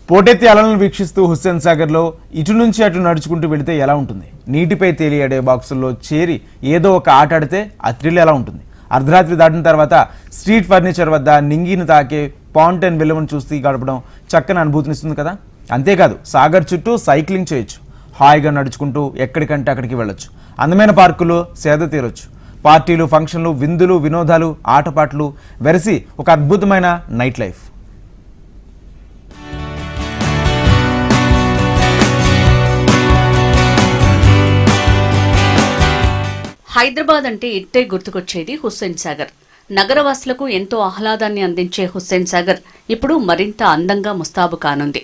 పోటెత్తి అలలను వీక్షిస్తూ హుస్సేన్ సాగర్లో ఇటు నుంచి అటు నడుచుకుంటూ వెళితే ఎలా ఉంటుంది? నీటిపై తేలియాడే బాక్సుల్లో చేరి ఏదో ఒక ఆట ఆడితే ఆ థ్రిల్ ఎలా ఉంటుంది? అర్ధరాత్రి దాటిన తర్వాత స్ట్రీట్ ఫర్నిచర్ వద్ద నింగిని తాకే ఫౌంటైన్ వెలువను చూస్తూ గడపడం చక్కని అనుభూతినిస్తుంది కదా. అంతేకాదు సాగర్ చుట్టూ సైక్లింగ్ చేయొచ్చు, హాయిగా నడుచుకుంటూ ఎక్కడికంటే అక్కడికి వెళ్ళొచ్చు, అందమైన పార్కులో సేద తీరొచ్చు. పార్టీలు, ఫంక్షన్లు, విందులు, వినోదాలు, ఆటపాటలు వెరసి ఒక అద్భుతమైన నైట్ లైఫ్. హైదరాబాద్ అంటే ఇట్టే గుర్తుకొచ్చేది హుస్సేన్ సాగర్. నగరవాసులకు ఎంతో ఆహ్లాదాన్ని అందించే హుస్సేన్ సాగర్ ఇప్పుడు మరింత అందంగా ముస్తాబు కానుంది.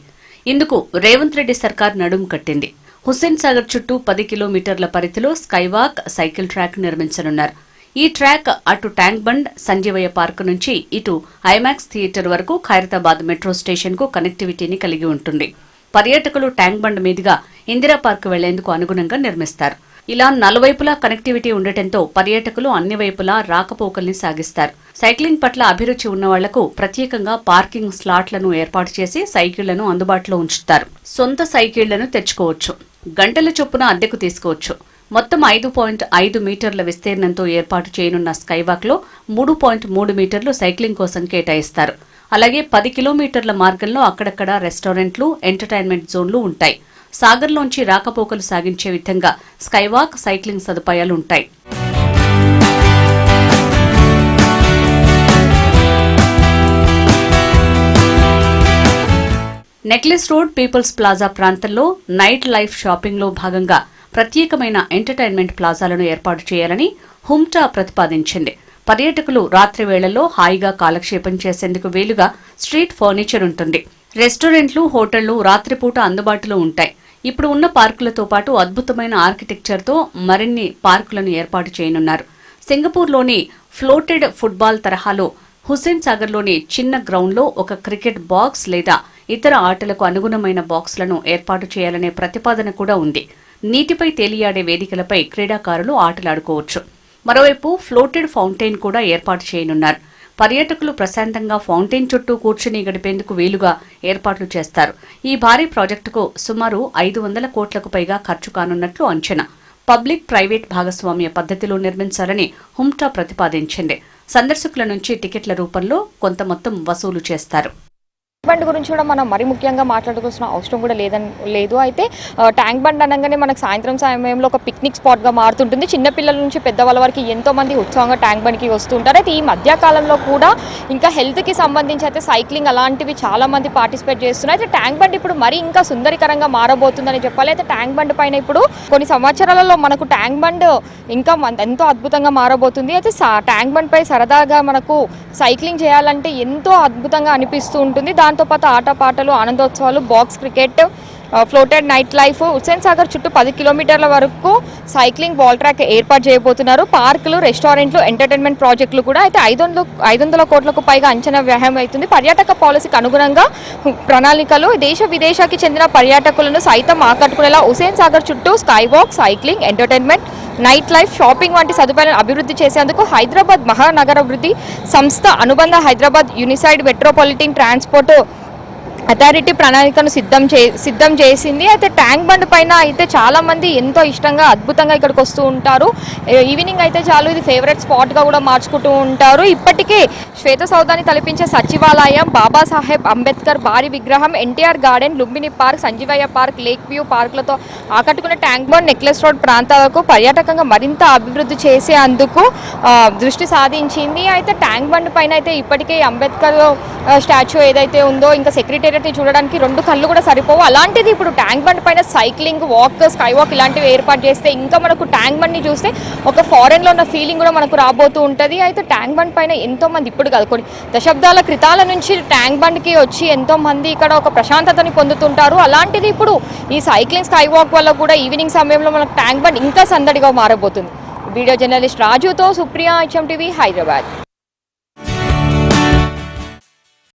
ఇందుకు రేవంత్ రెడ్డి సర్కార్ నడుం కట్టింది. హుస్సేన్ సాగర్ చుట్టూ 10 కిలోమీటర్ల పరిధిలో స్కైవాక్, సైకిల్ ట్రాక్ నిర్మించనున్నారు. ఈ ట్రాక్ అటు ట్యాంక్ బండ్, సంజీవయ్య పార్క్ నుంచి ఇటు ఐమాక్స్ థియేటర్ వరకు ఖైరతాబాద్ మెట్రో స్టేషన్ కు కనెక్టివిటీని కలిగి ఉంటుంది. పర్యాటకులు ట్యాంక్ బండ్ మీదుగా ఇందిరా పార్క్ వెళ్లేందుకు అనుగుణంగా నిర్మిస్తారు. ఇలా నలువైపులా కనెక్టివిటీ ఉండటంతో పర్యాటకులు అన్ని వైపులా రాకపోకల్ని సాగిస్తారు. సైక్లింగ్ పట్ల అభిరుచి ఉన్న వాళ్లకు ప్రత్యేకంగా పార్కింగ్ స్లాట్లను ఏర్పాటు చేసి సైకిళ్లను అందుబాటులో ఉంచుతారు. సొంత సైకిళ్లను తెచ్చుకోవచ్చు, గంటల చొప్పున అద్దెకు తీసుకోవచ్చు. మొత్తం 5.5 మీటర్ల విస్తీర్ణంతో ఏర్పాటు చేయనున్న స్కైవాక్ లో 3.3 మీటర్లు సైక్లింగ్ కోసం కేటాయిస్తారు. అలాగే 10 కిలోమీటర్ల మార్గంలో అక్కడక్కడ రెస్టారెంట్లు, ఎంటర్టైన్మెంట్ జోన్లు ఉంటాయి. సాగర్లోంచి రాకపోకలు సాగించే విధంగా స్కైవాక్, సైక్లింగ్ సదుపాయాలు ఉంటాయి. నెక్లెస్ రోడ్, పీపుల్స్ ప్లాజా ప్రాంతంలో నైట్ లైఫ్ షాపింగ్ లో భాగంగా ప్రత్యేకమైన ఎంటర్టైన్మెంట్ ప్లాజాలను ఏర్పాటు చేయాలని హుమ్టా ప్రతిపాదించింది. పర్యాటకులు రాత్రి వేళల్లో హాయిగా కాలక్షేపం చేసేందుకు వీలుగా స్ట్రీట్ ఫర్నిచర్ ఉంటుంది. రెస్టారెంట్లు, హోటళ్లు రాత్రిపూట అందుబాటులో ఉంటాయి. ఇప్పుడు ఉన్న పార్కులతో పాటు అద్భుతమైన ఆర్కిటెక్చర్తో మరిన్ని పార్కులను ఏర్పాటు చేయనున్నారు. సింగపూర్లోని ఫ్లోటెడ్ ఫుట్బాల్ తరహాలో హుస్సేన్ సాగర్లోని చిన్న గ్రౌండ్లో ఒక క్రికెట్ బాక్స్ లేదా ఇతర ఆటలకు అనుగుణమైన బాక్స్లను ఏర్పాటు చేయాలనే ప్రతిపాదన కూడా ఉంది. నీటిపై తేలియాడే వేదికలపై క్రీడాకారులు ఆటలాడుకోవచ్చు. మరోవైపు ఫ్లోటెడ్ ఫౌంటైన్ కూడా ఏర్పాటు చేయనున్నారు. పర్యాటకులు ప్రశాంతంగా ఫౌంటైన్ చుట్టూ కూర్చుని గడిపేందుకు వీలుగా ఏర్పాట్లు చేస్తారు. ఈ భారీ ప్రాజెక్టుకు సుమారు 500 కోట్లకు పైగా ఖర్చు కానున్నట్లు అంచనా. పబ్లిక్ ప్రైవేట్ భాగస్వామ్య పద్ధతిలో నిర్మించాలని హుమ్టా ప్రతిపాదించింది. సందర్శకుల నుంచి టికెట్ల రూపంలో కొంత మొత్తం వసూలు చేస్తారు. బండ్ గురించి కూడా మనం మరీ ముఖ్యంగా మాట్లాడుకోవాల్సిన అవసరం కూడా లేదు. అయితే ట్యాంక్ బండ్ అనగానే మనకు సాయంత్రం సమయంలో ఒక పిక్నిక్ స్పాట్గా మారుతుంటుంది. చిన్నపిల్లల నుంచి పెద్దవాళ్ళ వరకు ఎంతో మంది ఉత్సాహంగా ట్యాంక్ బండ్కి వస్తుంటారు. అయితే ఈ మధ్యకాలంలో కూడా ఇంకా హెల్త్కి సంబంధించి అయితే సైక్లింగ్ అలాంటివి చాలా మంది పార్టిసిపేట్ చేస్తున్నారు. అయితే ట్యాంక్ బండ్ ఇప్పుడు మరీ ఇంకా సుందరీకరంగా మారబోతుందని చెప్పాలి. అయితే ట్యాంక్ బండ్ పైన ఇప్పుడు కొన్ని సంవత్సరాలలో మనకు ట్యాంక్ బండ్ ఇంకా ఎంతో అద్భుతంగా మారబోతుంది. అయితే ట్యాంక్ బండ్ పై సరదాగా మనకు సైక్లింగ్ చేయాలంటే ఎంతో అద్భుతంగా అనిపిస్తూ ఉంటుంది. దాంతోపాటు ఆటపాటలు, ఆనందోత్సవాలు, box cricket, floated night life. Hussain Sagar చుట్టూ 10 కిలోమీటర్ల వరకు సైక్లింగ్, బాల్ ట్రాక్ ఏర్పాటు చేయబోతున్నారు. పార్కులు, రెస్టారెంట్లు, ఎంటర్టైన్మెంట్ ప్రాజెక్టులు కూడా. అయితే 500 కోట్లకు పైగా అంచనా వ్యయం అవుతుంది. పర్యాటక పాలసీకి అనుగుణంగా ప్రణాళికలు దేశ విదేశానికి చెందిన పర్యాటకులను సైతం ఆకట్టుకునేలా హుస్సేన్ సాగర్ చుట్టూ skywalk, cycling, entertainment, night life, shopping వంటి సదుపాయాలను అభివృద్ధి చేసేందుకు హైదరాబాద్ మహానగరాభివృద్ధి సంస్థ అనుబంధ హైదరాబాద్ యూనిసైడ్ మెట్రోపాలిటన్ ట్రాన్స్పోర్ట్ అథారిటీ ప్రణాళికను సిద్ధం చేసింది. అయితే ట్యాంక్ బండ్ పైన అయితే చాలా మంది ఎంతో ఇష్టంగా అద్భుతంగా ఇక్కడికి వస్తూ ఉంటారు. ఈవినింగ్ అయితే చాలు ఇది ఫేవరెట్ స్పాట్గా కూడా మార్చుకుంటూ ఉంటారు. ఇప్పటికే శ్వేత సౌధాన్ని తలపించే సచివాలయం, బాబాసాహెబ్ అంబేద్కర్ భారీ విగ్రహం, NTR garden, Lumbini park, Sanjeevaiah park, lake view పార్కులతో ఆకట్టుకున్న ట్యాంక్ బండ్ నెక్లెస్ రోడ్ ప్రాంతాలకు పర్యాటకంగా మరింత అభివృద్ధి చేసేందుకు దృష్టి సాధించింది. అయితే ట్యాంక్ బండ్ పైన అయితే ఇప్పటికే అంబేద్కర్ స్టాచ్యూ ఏదైతే ఉందో ఇంకా సెక్రటేరియట్ని చూడడానికి 2 కళ్ళు కూడా సరిపోవు. అలాంటిది ఇప్పుడు ట్యాంక్ బండ్ పైన సైక్లింగ్, వాక్, స్కై వాక్ ఇలాంటివి ఏర్పాటు చేస్తే ఇంకా మనకు ట్యాంక్ బండ్ని చూస్తే ఒక ఫారెన్లో ఉన్న ఫీలింగ్ కూడా మనకు రాబోతూ ఉంటుంది. అయితే ట్యాంక్ బండ్ పైన ఎంతో మంది ఇప్పుడు కాదు కొన్ని దశాబ్దాల క్రితాల నుంచి ట్యాంక్ బండ్కి వచ్చి ఎంతో మంది ఇక్కడ ఒక ప్రశాంతతని పొందుతుంటారు. అలాంటిది ఇప్పుడు ఈ సైక్లింగ్, స్కై వాక్ వల్ల కూడా ఈవినింగ్ సమయంలో మనకు ట్యాంక్ బండ్ ఇంకా సందడిగా మారబోతుంది. వీడియో జర్నలిస్ట్ రాజుతో సుప్రియ, HM TV, హైదరాబాద్.